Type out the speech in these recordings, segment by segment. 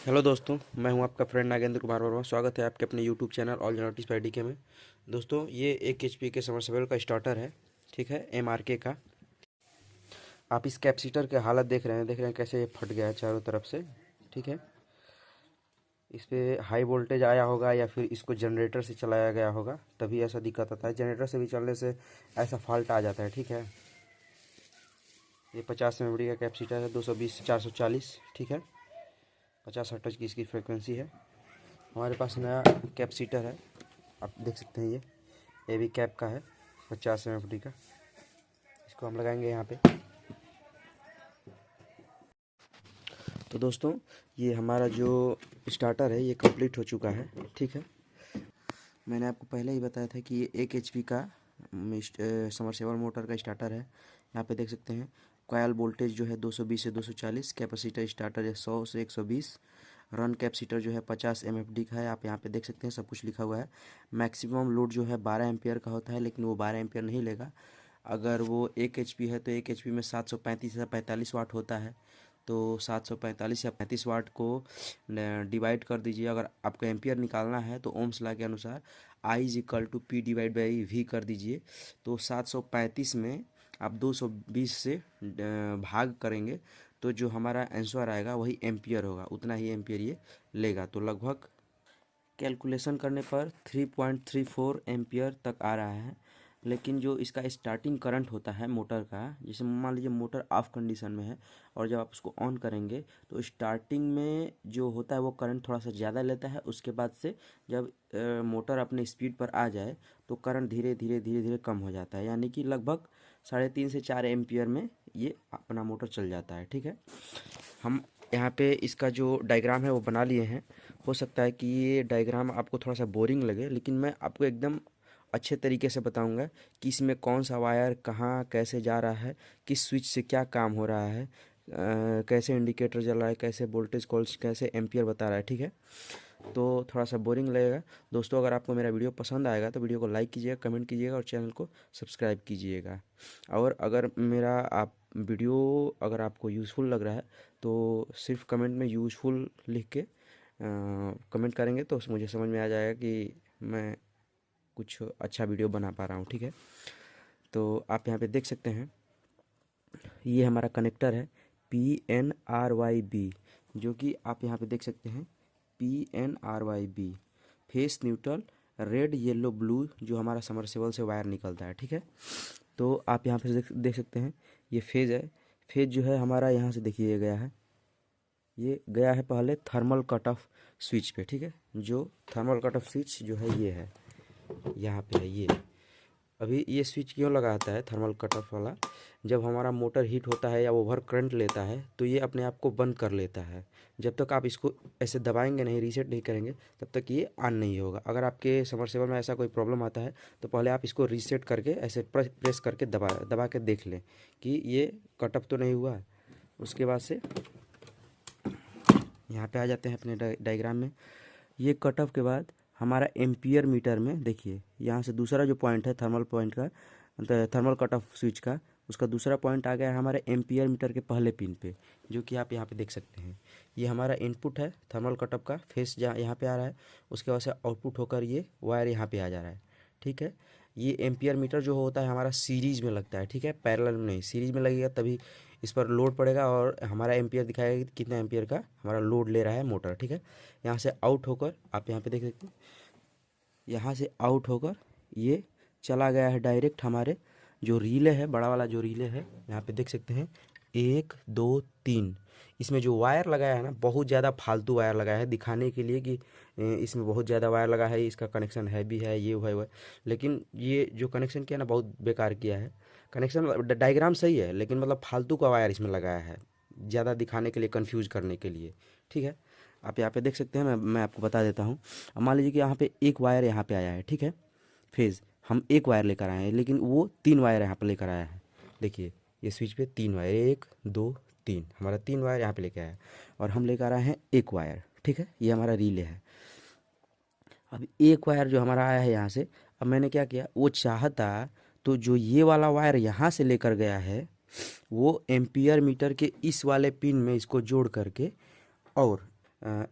Hello दोस्तों, मैं हूं आपका फ्रेंड नागेंद्र कुमार वर्मा। स्वागत है आपके अपने यूट्यूब चैनल ऑल जनरेटिव पीडीके में। दोस्तों, ये 1 HP के समरसेबल का स्टार्टर है, ठीक है, MRK का। आप इस कैपेसिटर के हालत देख रहे हैं कैसे ये फट गया है चारों तरफ से, ठीक है। इस पे हाई वोल्टेज आया होगा या फिर इसको जनरेटर से चलाया गया होगा, तभी ऐसा दिक्कत आता है। जनरेटर से भी चलने से ऐसा फॉल्ट आ जाता है, ठीक है। ये 50 MHz का कैपेसिटर है, 220 से 440, ठीक है। 50 हर्ट्ज की इसकी फ्रिक्वेंसी है। हमारे पास नया कैपेसिटर है, आप देख सकते हैं। ये भी कैप का है, 50 MFD का। इसको हम लगाएंगे यहाँ पे। तो दोस्तों, ये हमारा जो स्टार्टर है ये कंप्लीट हो चुका है, ठीक है। मैंने आपको पहले ही बताया था कि ये 1 HP का समरसेबल मोटर का स्टार्टर है। यहाँ पे देख सकते हैं कॉयल वोल्टेज जो है 220 से 240, कैपेसिटर स्टार्टर है 100 से 120, रन कैपेसिटर जो है 50 MFD का है। आप यहाँ पे देख सकते हैं सब कुछ लिखा हुआ है। मैक्सिमम लोड जो है 12 एम्पियर का होता है, लेकिन वो 12 एम्पियर नहीं लेगा। अगर वो 1 HP है तो 1 HP में 735 या 45 वाट होता है। तो 745 या 35 वाट को डिवाइड कर दीजिए। अगर आपको एम्पियर निकालना है तो ओम्स लॉ के अनुसार I = P/V कर दीजिए। तो 735 में आप 220 से भाग करेंगे तो जो हमारा आंसर आएगा वही एम्पियर होगा, उतना ही एम्पियर ये लेगा। तो लगभग कैलकुलेशन करने पर 3.34 एम्पियर तक आ रहा है। लेकिन जो इसका स्टार्टिंग करंट होता है मोटर का, जैसे मान लीजिए मोटर ऑफ कंडीशन में है और जब आप उसको ऑन करेंगे तो स्टार्टिंग में जो होता है वो करंट थोड़ा सा ज़्यादा लेता है। उसके बाद से जब मोटर अपने स्पीड पर आ जाए तो करंट धीरे धीरे धीरे धीरे कम हो जाता है, यानी कि लगभग 3.5 से 4 एम्पियर में ये अपना मोटर चल जाता है, ठीक है। हम यहाँ पे इसका जो डायग्राम है वो बना लिए हैं। हो सकता है कि ये डायग्राम आपको थोड़ा सा बोरिंग लगे, लेकिन मैं आपको एकदम अच्छे तरीके से बताऊंगा कि इसमें कौन सा वायर कहाँ कैसे जा रहा है, किस स्विच से क्या काम हो रहा है, कैसे इंडिकेटर जल रहा है, कैसे वोल्टेज कॉल्स, कैसे एम्पियर बता रहा है, ठीक है। तो थोड़ा सा बोरिंग लगेगा दोस्तों। अगर आपको मेरा वीडियो पसंद आएगा तो वीडियो को लाइक कीजिएगा, कमेंट कीजिएगा और चैनल को सब्सक्राइब कीजिएगा। और अगर मेरा आप वीडियो अगर आपको यूज़फुल लग रहा है तो सिर्फ कमेंट में यूज़फुल लिख के कमेंट करेंगे तो मुझे समझ में आ जाएगा कि मैं कुछ अच्छा वीडियो बना पा रहा हूँ, ठीक है। तो आप यहाँ पे देख सकते हैं ये हमारा कनेक्टर है PNRYB, जो कि आप यहाँ पे देख सकते हैं PNRYB, face neutral red yellow blue, जो हमारा समरसेबल से वायर निकलता है, ठीक है। तो आप यहाँ पे देख सकते हैं ये फेज है। फेज जो है हमारा यहाँ से देखिए गया है, ये गया है पहले थर्मल कट ऑफ स्विच पे, ठीक है। जो थर्मल कट ऑफ स्विच जो है ये है, यहाँ पे है ये। अभी ये स्विच क्यों लगाता है थर्मल कट ऑफ वाला? जब हमारा मोटर हीट होता है या ओवर करंट लेता है तो ये अपने आप को बंद कर लेता है। जब तक आप इसको ऐसे दबाएंगे नहीं, रीसेट नहीं करेंगे, तब तक ये ऑन नहीं होगा। अगर आपके समरसेबल में ऐसा कोई प्रॉब्लम आता है तो पहले आप इसको रीसेट करके ऐसे प्रेस करके दबा दबा के देख लें कि ये कट ऑफ तो नहीं हुआ। उसके बाद से यहाँ पे आ जाते हैं अपने डायग्राम में। ये कट ऑफ के बाद हमारा एम्पियर मीटर में देखिए, यहाँ से दूसरा जो पॉइंट है थर्मल पॉइंट का, थर्मल कट ऑफ स्विच का, उसका दूसरा पॉइंट आ गया है हमारे एम्पियर मीटर के पहले पिन पे, जो कि आप यहाँ पे देख सकते हैं। ये हमारा इनपुट है थर्मल कट ऑफ का, फेस जहाँ यहाँ पे आ रहा है, उसके बाद से आउटपुट होकर ये वायर यहाँ पे आ जा रहा है, ठीक है। ये एम्पियर मीटर जो होता है हमारा सीरीज में लगता है, ठीक है, पैरेलल में नहीं। सीरीज में लगेगा तभी इस पर लोड पड़ेगा और हमारा एम्पियर दिखाएगा कि कितना एम्पियर का हमारा लोड ले रहा है मोटर, ठीक है। यहाँ से आउट होकर आप यहाँ पे देख सकते हैं, यहाँ से आउट होकर ये चला गया है डायरेक्ट हमारे जो रीले है, बड़ा वाला जो रीले है, यहाँ पे देख सकते हैं 1 2 3। इसमें जो वायर लगाया है ना, बहुत ज़्यादा फालतू वायर लगाया है दिखाने के लिए कि इसमें बहुत ज़्यादा वायर लगा है, इसका कनेक्शन है भी है, ये हुआ है। लेकिन ये जो कनेक्शन किया ना बहुत बेकार किया है। कनेक्शन डायग्राम सही है, लेकिन मतलब फालतू का वायर इसमें लगाया है, ज़्यादा दिखाने के लिए, कंफ्यूज करने के लिए, ठीक है। आप यहाँ पे देख सकते हैं, मैं आपको बता देता हूँ। अब मान लीजिए कि यहाँ पे एक वायर यहाँ पे आया है, ठीक है, फेज हम एक वायर लेकर आए हैं, लेकिन वो 3 वायर यहाँ पे लेकर आया है। देखिए ये स्विच पे 3 वायर, 1 2 3, हमारा 3 वायर यहाँ पे लेकर आया है और हम लेकर आए हैं एक वायर, ठीक है। ये हमारा रिले है। अब एक वायर जो हमारा आया है यहाँ से, अब मैंने क्या किया, वो चाहता तो जो ये वाला वायर यहाँ से लेकर गया है वो एम्पियर मीटर के इस वाले पिन में इसको जोड़ करके और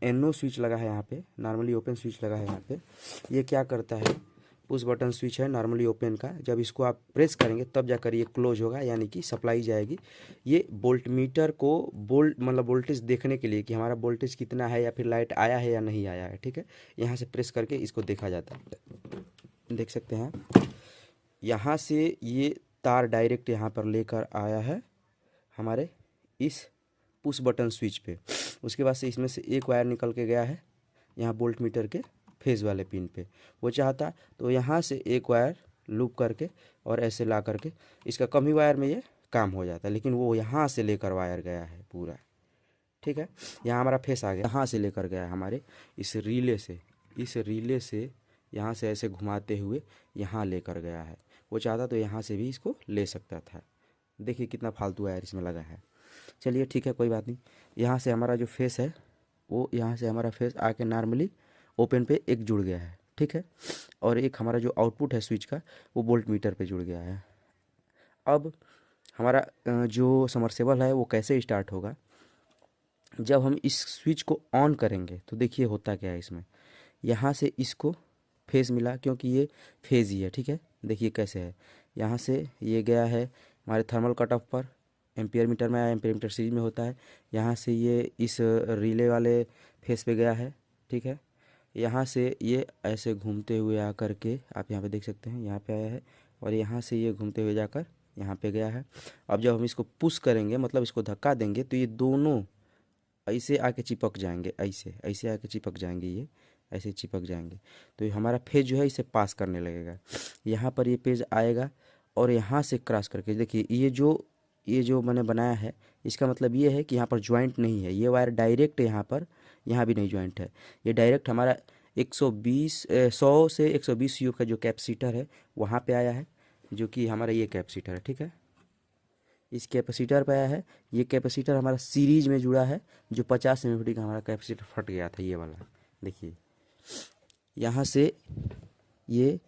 NO स्विच लगा है यहाँ पे, नॉर्मली ओपन स्विच लगा है यहाँ पे। ये क्या करता है, पुश बटन स्विच है नॉर्मली ओपन का। जब इसको आप प्रेस करेंगे तब जाकर ये क्लोज होगा, यानी कि सप्लाई जाएगी। ये वोल्ट मीटर को मतलब वोल्टेज देखने के लिए कि हमारा वोल्टेज कितना है या फिर लाइट आया है या नहीं आया है, ठीक है। यहाँ से प्रेस करके इसको देखा जाता है, देख सकते हैं। यहाँ से ये तार डायरेक्ट यहाँ पर लेकर आया है हमारे इस पुश बटन स्विच पे। उसके बाद से इसमें से एक वायर निकल के गया है यहाँ वोल्ट मीटर के फेज़ वाले पिन पे। वो चाहता तो यहाँ से एक वायर लूप करके और ऐसे ला करके इसका कम ही वायर में ये काम हो जाता है, लेकिन वो यहाँ से लेकर वायर गया है पूरा, ठीक है। यहाँ हमारा फेस आ गया, यहाँ से लेकर गया है हमारे इस रिले से यहाँ से ऐसे घुमाते हुए यहाँ लेकर गया है। वो चाहता तो यहाँ से भी इसको ले सकता था। देखिए कितना फालतू वायर इसमें लगा है। चलिए ठीक है, कोई बात नहीं। यहाँ से हमारा जो फेस है वो यहाँ से हमारा फेस आके नॉर्मली ओपन पे एक जुड़ गया है, ठीक है। और एक हमारा जो आउटपुट है स्विच का वो वोल्ट मीटर पे जुड़ गया है। अब हमारा जो समरसेबल है वो कैसे स्टार्ट होगा, जब हम इस स्विच को ऑन करेंगे तो देखिए होता क्या है इसमें। यहाँ से इसको फेज़ मिला क्योंकि ये फेज़ ही है, ठीक है। देखिए कैसे है, यहाँ से ये गया है हमारे थर्मल कट ऑफ पर, एम्पियर मीटर में आया, एम्पियर मीटर सीरीज में होता है। यहाँ से ये इस रिले वाले फेस पे गया है, ठीक है। यहाँ से ये ऐसे घूमते हुए आकर के आप यहाँ पे देख सकते हैं, यहाँ पे आया है और यहाँ से ये घूमते हुए जाकर यहाँ पे गया है। अब जब हम इसको पुश करेंगे, मतलब इसको धक्का देंगे, तो ये दोनों ऐसे आके चिपक जाएंगे, ऐसे ऐसे आके चिपक जाएंगे, ये ऐसे चिपक जाएंगे। तो ये हमारा फेज जो है इसे पास करने लगेगा। यहाँ पर ये पेज आएगा और यहाँ से क्रॉस करके देखिए ये जो मैंने बनाया है इसका मतलब ये है कि यहाँ पर ज्वाइंट नहीं है। ये वायर डायरेक्ट यहाँ पर, यहाँ भी नहीं ज्वाइंट है, ये डायरेक्ट हमारा 100 से 120 यू का जो कैपेसिटर है वहाँ पे आया है, जो कि हमारा ये कैपेसिटर है, ठीक है। इस कैपेसिटर पे आया है। ये कैपेसिटर हमारा सीरीज में जुड़ा है, जो 50 एमएफ का हमारा कैपेसिटर फट गया था ये वाला। देखिए यहाँ से ये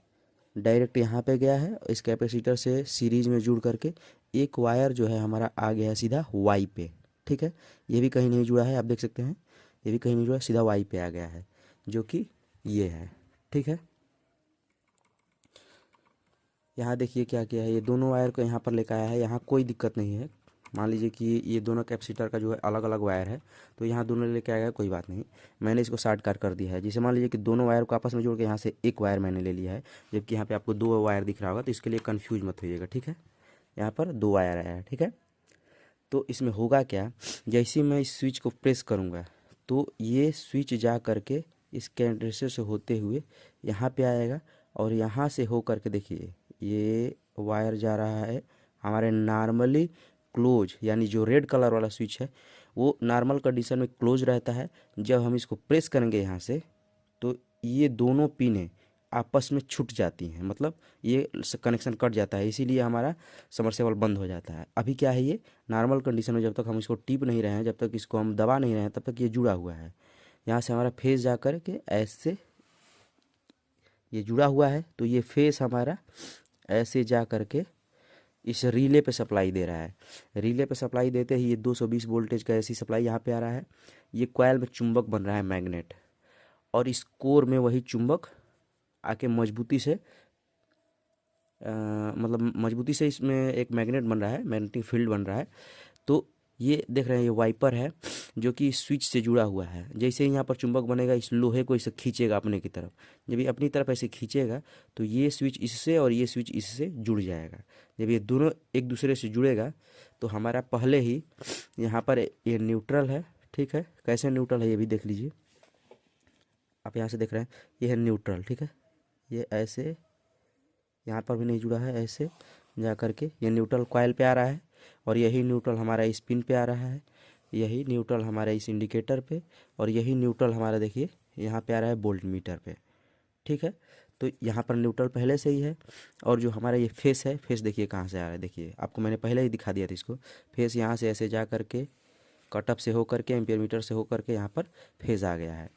डायरेक्ट यहाँ पे गया है, इस कैपेसिटर से सीरीज में जुड़ करके एक वायर जो है हमारा आ गया है सीधा वाई पे, ठीक है। ये भी कहीं नहीं जुड़ा है, आप देख सकते हैं, ये भी कहीं नहीं जुड़ा, सीधा वाई पे आ गया है, जो कि ये है, ठीक है। यहाँ देखिए क्या किया है, ये दोनों वायर को यहाँ पर लेकर आया है। यहाँ कोई दिक्कत नहीं है, मान लीजिए कि ये दोनों कैपेसिटर का जो है अलग अलग वायर है, तो यहाँ दोनों लेके आएगा, कोई बात नहीं। मैंने इसको शॉर्ट कर दिया है। जैसे मान लीजिए कि दोनों वायर को आपस में जोड़ के यहाँ से एक वायर मैंने ले लिया है, जबकि यहाँ पे आपको दो वायर दिख रहा होगा, तो इसके लिए कन्फ्यूज मत होइएगा, ठीक है। यहाँ पर दो वायर आया है, ठीक है। तो इसमें होगा क्या, जैसे ही मैं इस स्विच को प्रेस करूँगा तो ये स्विच जा करके इस कैपेसिटर से होते हुए यहाँ पे आएगा और यहाँ से हो करके देखिए ये वायर जा रहा है हमारे नॉर्मली क्लोज, यानी जो रेड कलर वाला स्विच है वो नॉर्मल कंडीशन में क्लोज रहता है। जब हम इसको प्रेस करेंगे यहाँ से तो ये दोनों पिनें आपस में छूट जाती हैं, मतलब ये कनेक्शन कट जाता है, इसीलिए हमारा समरसेबल बंद हो जाता है। अभी क्या है, ये नॉर्मल कंडीशन में जब तक हम इसको टिप नहीं रहे हैं, जब तक इसको हम दबा नहीं रहे हैं, तब तक ये जुड़ा हुआ है। यहाँ से हमारा फेस जा कर के ऐसे ये जुड़ा हुआ है, तो ये फेस हमारा ऐसे जा कर के इस रिले पे सप्लाई दे रहा है। रिले पे सप्लाई देते ही ये 220 वोल्टेज का ऐसी सप्लाई यहाँ पे आ रहा है। ये कॉइल में चुंबक बन रहा है मैग्नेट, और इस कोर में वही चुंबक आके मजबूती से मतलब मजबूती से इसमें एक मैग्नेट बन रहा है, मैग्नेटिक फील्ड बन रहा है। तो ये देख रहे हैं, ये वाइपर है जो कि स्विच से जुड़ा हुआ है। जैसे ही यहाँ पर चुंबक बनेगा, इस लोहे को इसे खींचेगा अपने की तरफ। जब ये अपनी तरफ ऐसे खींचेगा तो ये स्विच इससे और ये स्विच इससे जुड़ जाएगा। जब ये दोनों एक दूसरे से जुड़ेगा तो हमारा पहले ही यहाँ पर ये न्यूट्रल है, ठीक है। कैसे न्यूट्रल है ये भी देख लीजिए, आप यहाँ से देख रहे हैं, ये है न्यूट्रल, ठीक है। ये ऐसे यहाँ पर भी नहीं जुड़ा है, ऐसे जा करके ये न्यूट्रल कॉइल पे आ रहा है, और यही न्यूट्रल हमारा इस पिन पे आ रहा है, यही न्यूट्रल हमारा इस इंडिकेटर पे, और यही न्यूट्रल हमारा देखिए यहाँ पे आ रहा है वोल्ट मीटर पे, ठीक है। तो यहाँ पर न्यूट्रल पहले से ही है, और जो हमारा ये फेस है, फेस देखिए कहाँ से आ रहा है, देखिए आपको मैंने पहले ही दिखा दिया था इसको। फेस यहाँ से ऐसे जा करके कटअप से हो करके एम्पियर मीटर से हो करके यहाँ पर फेज आ गया है।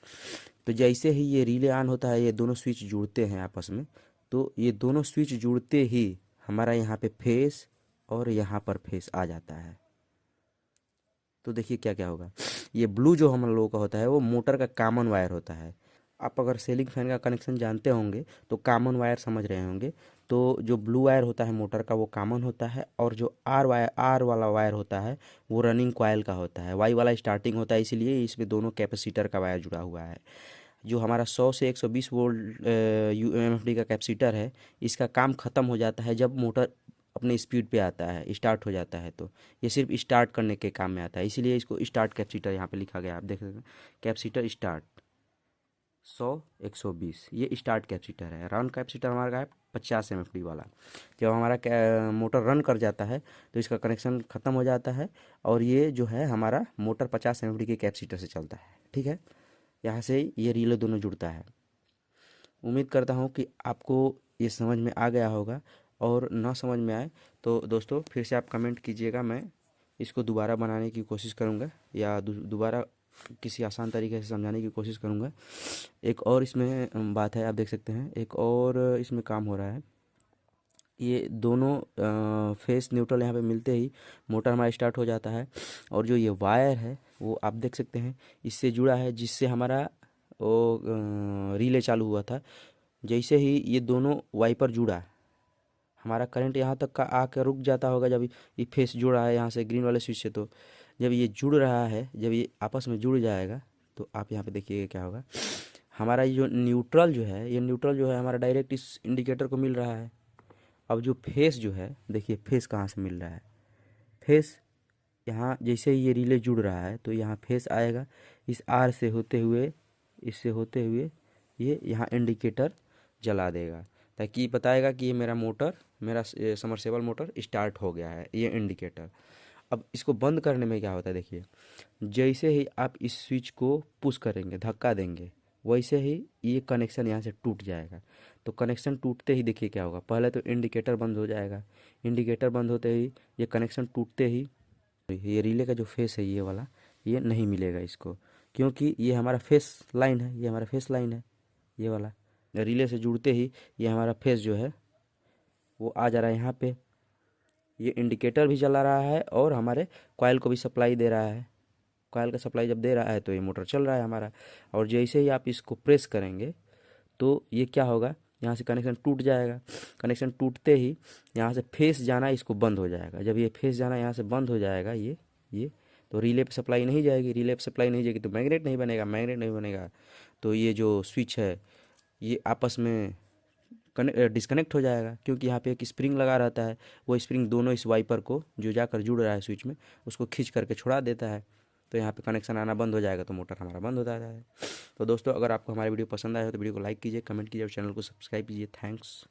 तो जैसे ही ये रिले ऑन होता है, ये दोनों स्विच जुड़ते हैं आपस में, तो ये दोनों स्विच जुड़ते ही हमारा यहाँ पे फेस और यहाँ पर फेस आ जाता है। तो देखिए क्या क्या होगा। ये ब्लू जो हम लोगों का होता है वो मोटर का कॉमन वायर होता है। आप अगर सीलिंग फैन का कनेक्शन जानते होंगे तो कॉमन वायर समझ रहे होंगे। तो जो ब्लू वायर होता है मोटर का वो कॉमन होता है, और जो आर वाला वायर होता है वो रनिंग कॉइल का होता है। वाई वाला स्टार्टिंग होता है, इसीलिए इसमें दोनों कैपेसिटर का वायर जुड़ा हुआ है। जो हमारा 100 से 120 वोल्ट यूएमएफडी का कैपेसिटर है, इसका काम ख़त्म हो जाता है जब मोटर अपने स्पीड पे आता है, स्टार्ट हो जाता है। तो ये सिर्फ स्टार्ट करने के काम में आता है, इसीलिए इसको स्टार्ट कैपेसिटर यहाँ पे लिखा गया। आप देख सकते हैं कैपेसिटर स्टार्ट 100 120, ये स्टार्ट कैपेसिटर है। रन कैपेसिटर हमारा का है 50 एमएफडी वाला। जब हमारा मोटर रन कर जाता है तो इसका कनेक्शन ख़त्म हो जाता है, और ये जो है हमारा मोटर 50 एमएफडी के कैपेसिटर से चलता है। ठीक है, यहाँ से ये रिले दोनों जुड़ता है। उम्मीद करता हूँ कि आपको ये समझ में आ गया होगा, और ना समझ में आए तो दोस्तों फिर से आप कमेंट कीजिएगा, मैं इसको दोबारा बनाने की कोशिश करूँगा, या दोबारा किसी आसान तरीके से समझाने की कोशिश करूँगा। एक और इसमें बात है, आप देख सकते हैं एक और इसमें काम हो रहा है। ये दोनों फेस न्यूट्रल यहाँ पे मिलते ही मोटर हमारा स्टार्ट हो जाता है, और जो ये वायर है वो आप देख सकते हैं इससे जुड़ा है, जिससे हमारा वो रिले चालू हुआ था। जैसे ही ये दोनों वाइपर जुड़ा, हमारा करंट यहाँ तक का आकर रुक जाता होगा जब ये फेस जुड़ा है यहाँ से ग्रीन वाले स्विच से। तो जब ये जुड़ रहा है, जब ये आपस में जुड़ जाएगा तो आप यहाँ पे देखिएगा क्या होगा। हमारा ये जो न्यूट्रल जो है, ये न्यूट्रल जो है हमारा डायरेक्ट इस इंडिकेटर को मिल रहा है। अब जो फेस जो है, देखिए फेस कहाँ से मिल रहा है। फेस यहाँ जैसे ही ये रिले जुड़ रहा है तो यहाँ फेस आएगा, इस आर से होते हुए, इससे होते हुए ये यहाँ इंडिकेटर जला देगा, ताकि बताएगा कि ये मेरा मोटर, मेरा समरसेबल मोटर स्टार्ट हो गया है, ये इंडिकेटर। अब इसको बंद करने में क्या होता है, देखिए जैसे ही आप इस स्विच को पुश करेंगे, धक्का देंगे, वैसे ही ये कनेक्शन यहाँ से टूट जाएगा। तो कनेक्शन टूटते ही देखिए क्या होगा, पहले तो इंडिकेटर बंद हो जाएगा। इंडिकेटर बंद होते ही ये कनेक्शन टूटते ही ये रिले का जो फेस है ये वाला, ये नहीं मिलेगा इसको, क्योंकि ये हमारा फेस लाइन है, ये हमारा फेस लाइन है ये वाला। रिले से जुड़ते ही ये हमारा फेस जो है वो आ जा रहा है यहाँ पे। ये इंडिकेटर भी चला रहा है और हमारे कॉइल को भी सप्लाई दे रहा है। कॉइल का सप्लाई जब दे रहा है तो ये मोटर चल रहा है हमारा। और जैसे ही आप इसको प्रेस करेंगे तो ये क्या होगा, यहाँ से कनेक्शन टूट जाएगा। कनेक्शन टूटते ही यहाँ से फेस जाना इसको बंद हो जाएगा। जब ये फेस जाना यहाँ से बंद हो जाएगा, ये तो रिले पे सप्लाई नहीं जाएगी। रिले पे सप्लाई नहीं जाएगी तो मैग्नेट नहीं बनेगा। मैग्नेट नहीं बनेगा तो ये जो स्विच है ये आपस में डिस्कनेक्ट हो जाएगा, क्योंकि यहाँ पे एक स्प्रिंग लगा रहता है। वो स्प्रिंग दोनों इस वाइपर को जो जाकर जुड़ रहा है स्विच में, उसको खींच करके छुड़ा देता है। तो यहाँ पे कनेक्शन आना बंद हो जाएगा, तो मोटर हमारा बंद हो जाता है। तो दोस्तों अगर आपको हमारी वीडियो पसंद आया हो तो वीडियो को लाइक कीजिए, कमेंट कीजिए और चैनल को सब्सक्राइब कीजिए। थैंक्स।